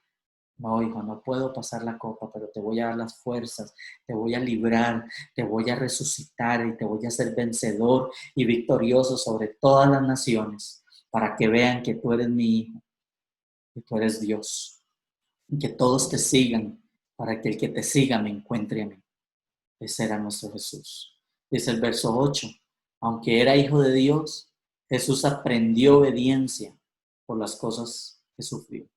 no, hijo, no puedo pasar la copa, pero te voy a dar las fuerzas, te voy a librar, te voy a resucitar y te voy a hacer vencedor y victorioso sobre todas las naciones para que vean que tú eres mi hijo y tú eres Dios. Y que todos te sigan para que el que te siga me encuentre a mí. Ese era nuestro Jesús. Dice el verso 8, aunque era hijo de Dios, Jesús aprendió obediencia por las cosas que sufrió.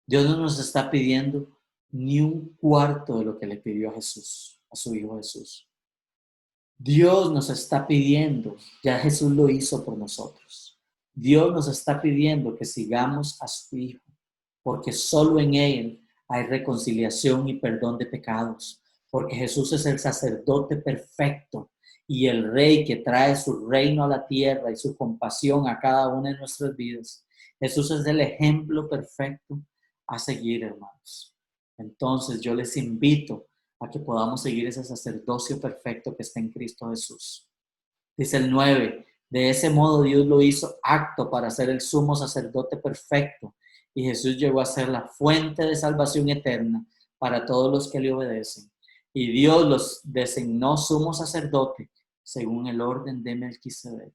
Dios no nos está pidiendo ni un cuarto de lo que le pidió a Jesús, a su hijo Jesús. Dios nos está pidiendo, ya Jesús lo hizo por nosotros. Dios nos está pidiendo que sigamos a su hijo, porque solo en él hay reconciliación y perdón de pecados, porque Jesús es el sacerdote perfecto y el rey que trae su reino a la tierra y su compasión a cada una de nuestras vidas. Jesús es el ejemplo perfecto a seguir, hermanos. Entonces yo les invito a que podamos seguir ese sacerdocio perfecto que está en Cristo Jesús. Dice el 9, de ese modo Dios lo hizo apto para ser el sumo sacerdote perfecto, y Jesús llegó a ser la fuente de salvación eterna para todos los que le obedecen. Y Dios los designó sumo sacerdote según el orden de Melquisedec.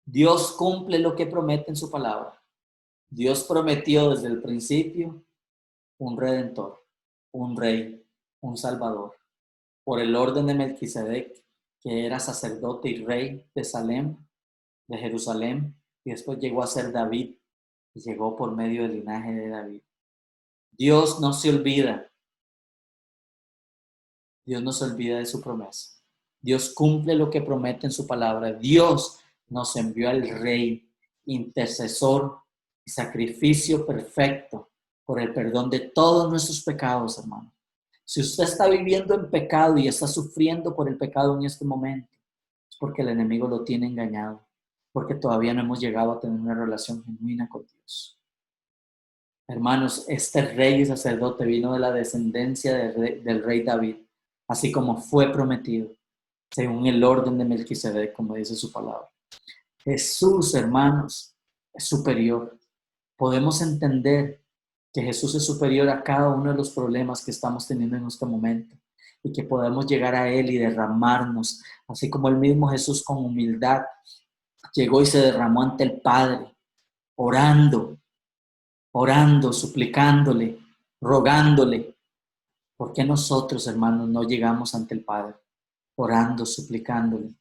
Dios cumple lo que promete en su palabra. Dios prometió desde el principio un redentor, un rey, un salvador. Por el orden de Melquisedec, que era sacerdote y rey de Salem, de Jerusalén, y después llegó a ser David, y llegó por medio del linaje de David. Dios no se olvida. Dios no se olvida de su promesa. Dios cumple lo que promete en su palabra. Dios nos envió al Rey, intercesor y sacrificio perfecto por el perdón de todos nuestros pecados, hermano. Si usted está viviendo en pecado y está sufriendo por el pecado en este momento, es porque el enemigo lo tiene engañado, porque todavía no hemos llegado a tener una relación genuina con Dios. Hermanos, este rey y sacerdote vino de la descendencia del rey David, así como fue prometido, según el orden de Melquisedec, como dice su palabra. Jesús, hermanos, es superior. Podemos entender que Jesús es superior a cada uno de los problemas que estamos teniendo en este momento y que podemos llegar a Él y derramarnos, así como el mismo Jesús con humildad llegó y se derramó ante el Padre, orando, suplicándole, rogándole. ¿Por qué nosotros, hermanos, no llegamos ante el Padre, orando, suplicándole,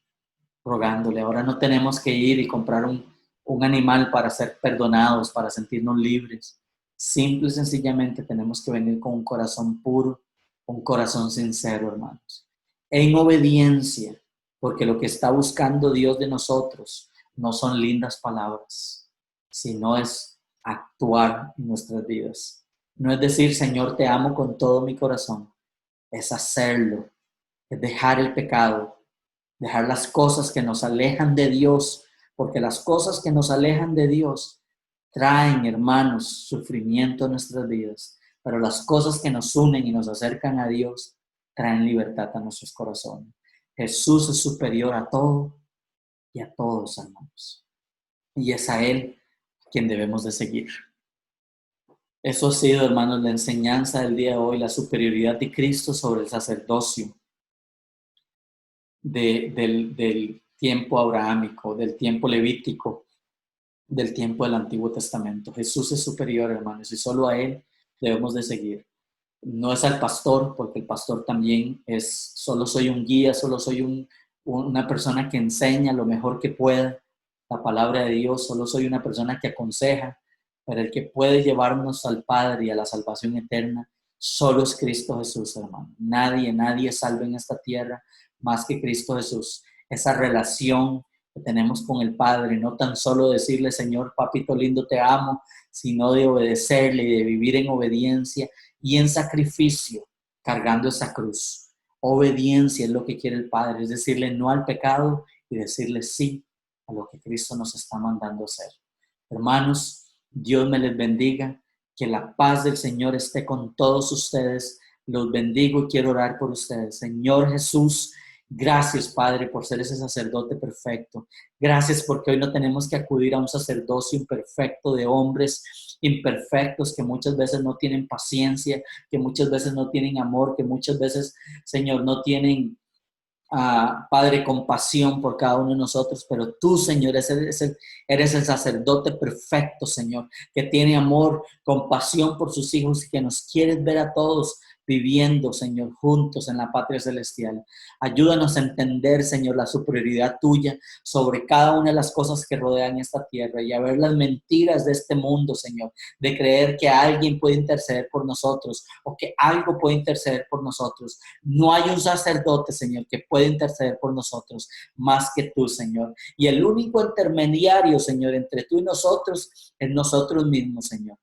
rogándole? Ahora no tenemos que ir y comprar un animal para ser perdonados, para sentirnos libres. Simple y sencillamente tenemos que venir con un corazón puro, un corazón sincero, hermanos. En obediencia, porque lo que está buscando Dios de nosotros no son lindas palabras, sino es actuar en nuestras vidas. No es decir, Señor, te amo con todo mi corazón. Es hacerlo, es dejar el pecado, dejar las cosas que nos alejan de Dios, porque las cosas que nos alejan de Dios traen, hermanos, sufrimiento en nuestras vidas, pero las cosas que nos unen y nos acercan a Dios traen libertad a nuestros corazones. Jesús es superior a todo y a todos, hermanos, y es a Él quien debemos de seguir. Eso ha sido, hermanos, la enseñanza del día de hoy, la superioridad de Cristo sobre el sacerdocio del tiempo abrahámico, del tiempo levítico, del tiempo del Antiguo Testamento. Jesús es superior, hermanos, y solo a Él debemos de seguir. No es al pastor, porque el pastor también es, solo soy un guía, solo soy una persona que enseña lo mejor que pueda la palabra de Dios, solo soy una persona que aconseja, pero el que puede llevarnos al Padre y a la salvación eterna, solo es Cristo Jesús, hermano. Nadie salva en esta tierra más que Cristo Jesús. Esa relación que tenemos con el Padre, no tan solo decirle, Señor, papito lindo, te amo, sino de obedecerle y de vivir en obediencia y en sacrificio, cargando esa cruz. Obediencia es lo que quiere el Padre, es decirle no al pecado y decirle sí a lo que Cristo nos está mandando hacer. Hermanos, Dios me les bendiga, que la paz del Señor esté con todos ustedes. Los bendigo y quiero orar por ustedes. Señor Jesús, gracias, Padre, por ser ese sacerdote perfecto. Gracias porque hoy no tenemos que acudir a un sacerdocio imperfecto de hombres imperfectos que muchas veces no tienen paciencia, que muchas veces no tienen amor, que muchas veces, Señor, no tienen, Padre, compasión por cada uno de nosotros, pero tú, Señor, eres el sacerdote perfecto, Señor, que tiene amor, compasión por sus hijos y que nos quieres ver a todos viviendo, Señor, juntos en la patria celestial. Ayúdanos a entender, Señor, la superioridad tuya sobre cada una de las cosas que rodean esta tierra y a ver las mentiras de este mundo, Señor, de creer que alguien puede interceder por nosotros o que algo puede interceder por nosotros. No hay un sacerdote, Señor, que puede interceder por nosotros más que tú, Señor. Y el único intermediario, Señor, entre tú y nosotros es nosotros mismos, Señor.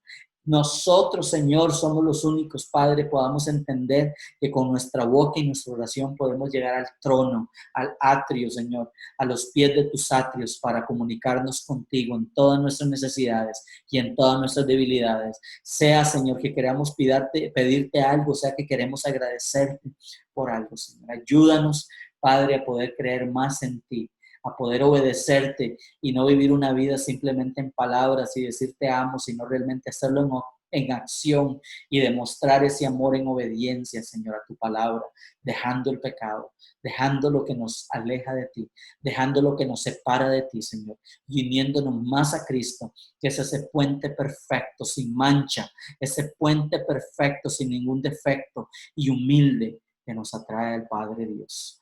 Nosotros, Señor, somos los únicos, Padre, podamos entender que con nuestra boca y nuestra oración podemos llegar al trono, al atrio, Señor, a los pies de tus atrios para comunicarnos contigo en todas nuestras necesidades y en todas nuestras debilidades. Sea, Señor, que queramos pedirte algo, sea que queremos agradecerte por algo, Señor. Ayúdanos, Padre, a poder creer más en ti, a poder obedecerte y no vivir una vida simplemente en palabras y decir te amo, sino realmente hacerlo en acción y demostrar ese amor en obediencia, Señor, a tu palabra, dejando el pecado, dejando lo que nos aleja de ti, dejando lo que nos separa de ti, Señor, y uniéndonos más a Cristo, que es ese puente perfecto, sin mancha, ese puente perfecto, sin ningún defecto y humilde que nos atrae al Padre Dios.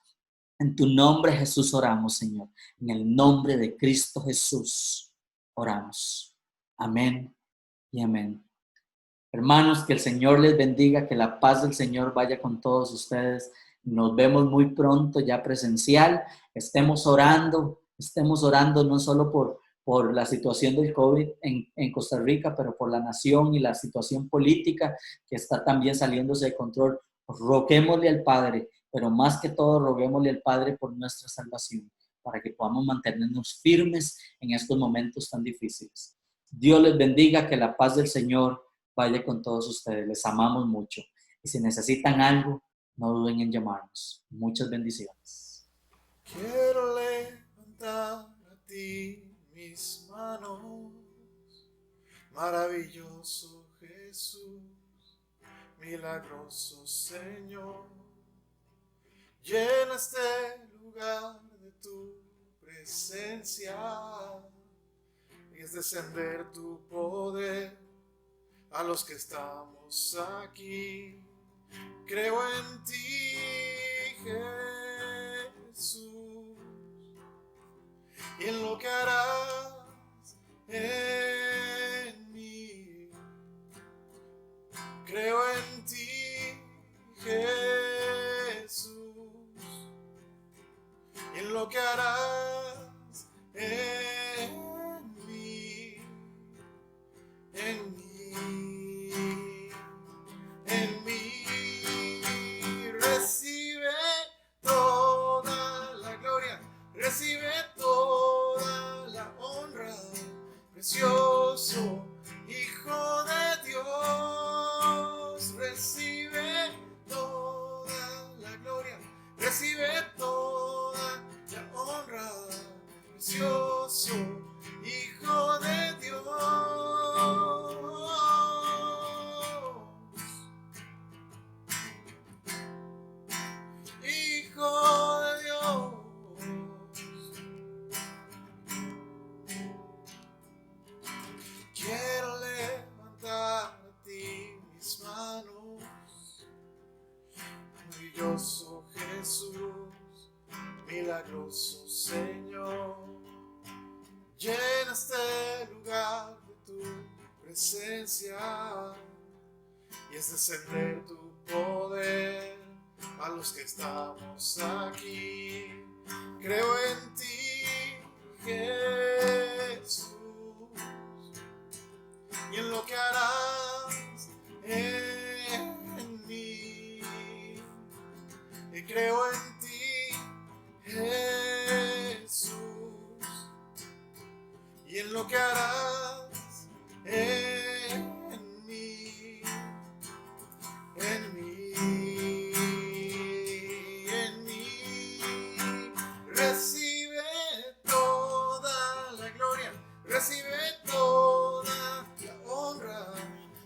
En tu nombre, Jesús, oramos, Señor. En el nombre de Cristo Jesús, oramos. Amén y amén. Hermanos, que el Señor les bendiga, que la paz del Señor vaya con todos ustedes. Nos vemos muy pronto ya presencial. Estemos orando no solo por la situación del COVID en Costa Rica, pero por la nación y la situación política que está también saliéndose de control. roguémosle al Padre, pero más que todo roguémosle al Padre por nuestra salvación, para que podamos mantenernos firmes en estos momentos tan difíciles. Dios les bendiga, que la paz del Señor vaya con todos ustedes. Les amamos mucho. Y si necesitan algo, no duden en llamarnos. Muchas bendiciones. Quiero levantar a ti mis manos, maravilloso Jesús, milagroso Señor. Llena este lugar de tu presencia y es descender tu poder a los que estamos aquí. Creo en ti, Jesús, y en lo que harás en mí. Creo en ti, Jesús, y en lo que harás en mí, en mí, en mí. Recibe toda la gloria, recibe toda la honra, precioso Hijo de Dios. Recibe toda la gloria, recibe toda la honra, precioso Hijo de Dios. Hijo de Dios. Quiero levantar a ti mis manos, maravilloso Jesús, milagroso Señor. Llena este lugar de tu presencia y es descender tu poder a los que estamos aquí. Creo en ti, Jesús, y en lo que harás en mí. Y creo en ti, Jesús, y en lo que harás en mí, en mí, en mí. Recibe toda la gloria, recibe toda la honra,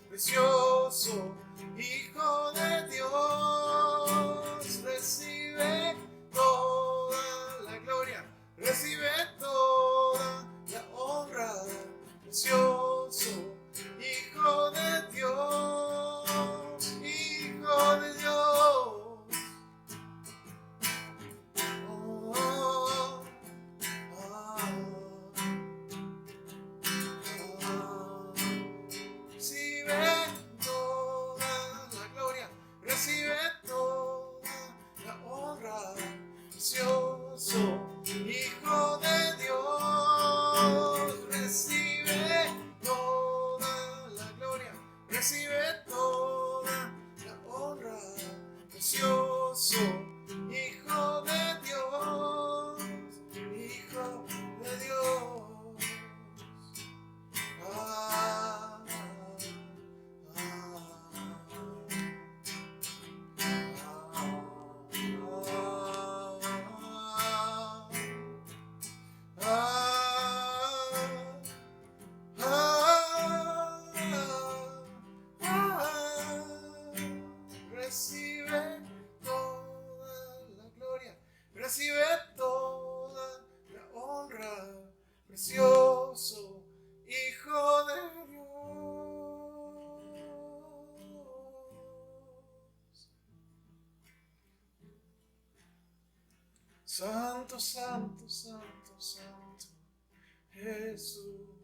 precioso Hijo de Dios. Recibe toda la gloria, recibe toda la honra, precioso Hijo de Dios, Hijo de Dios. Oh, oh, oh, oh. Recibe toda la gloria, recibe toda la honra, precioso Hijo de Dios. Recibe toda la gloria, recibe toda la honra, precioso Hijo de Dios, Hijo de Dios. Ah, recibe toda la gloria, recibe toda la honra, precioso Hijo de Dios. Santo, santo, santo, santo, Jesús.